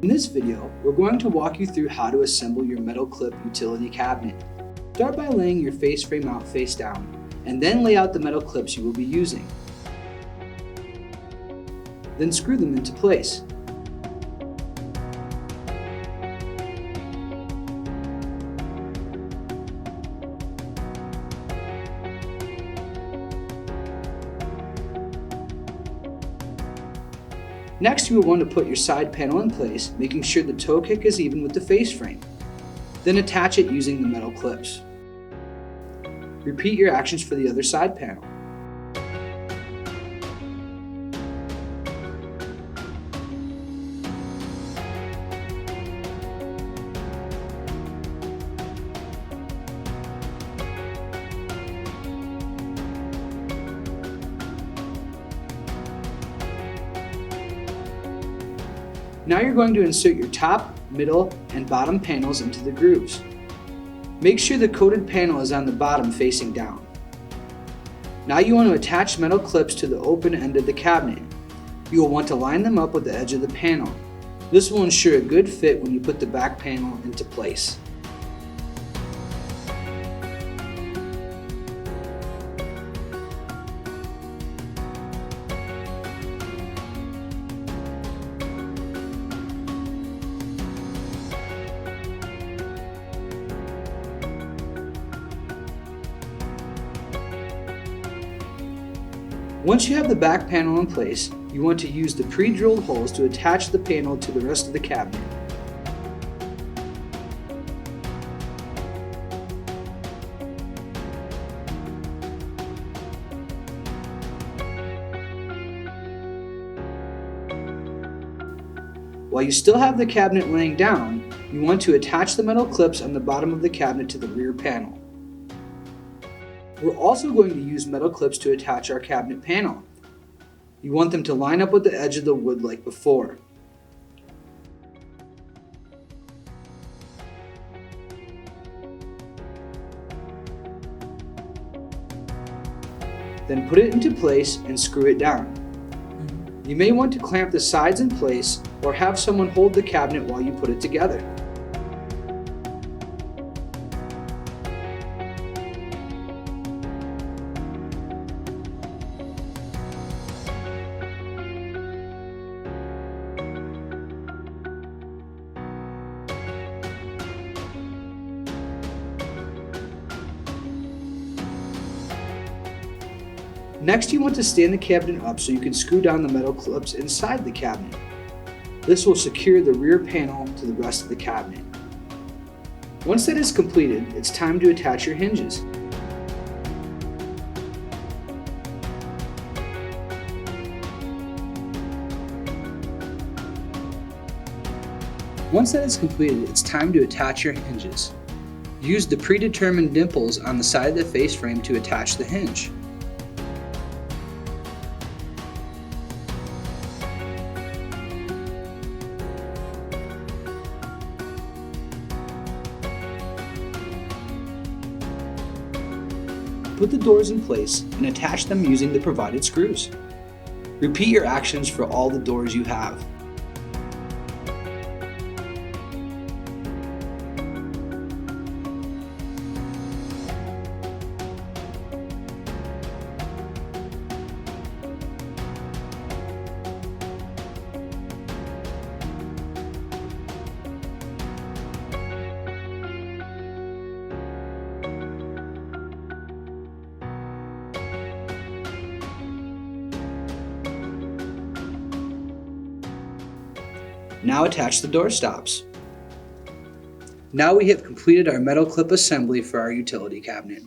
In this video, we're going to walk you through how to assemble your metal clip utility cabinet. Start by laying your face frame out face down, and then lay out the metal clips you will be using. Then screw them into place. Next, you will want to put your side panel in place, making sure the toe kick is even with the face frame. Then attach it using the metal clips. Repeat your actions for the other side panel. Now you're going to insert your top, middle, and bottom panels into the grooves. Make sure the coated panel is on the bottom facing down. Now you want to attach metal clips to the open end of the cabinet. You will want to line them up with the edge of the panel. This will ensure a good fit when you put the back panel into place. Once you have the back panel in place, you want to use the pre-drilled holes to attach the panel to the rest of the cabinet. While you still have the cabinet laying down, you want to attach the metal clips on the bottom of the cabinet to the rear panel. We're also going to use metal clips to attach our cabinet panel. You want them to line up with the edge of the wood like before. Then put it into place and screw it down. You may want to clamp the sides in place or have someone hold the cabinet while you put it together. Next, you want to stand the cabinet up so you can screw down the metal clips inside the cabinet. This will secure the rear panel to the rest of the cabinet. Once that is completed, it's time to attach your hinges. Once that is completed, it's time to attach your hinges. Use the predetermined dimples on the side of the face frame to attach the hinge. Put the doors in place and attach them using the provided screws. Repeat your actions for all the doors you have. Now attach the door stops. Now we have completed our metal clip assembly for our utility cabinet.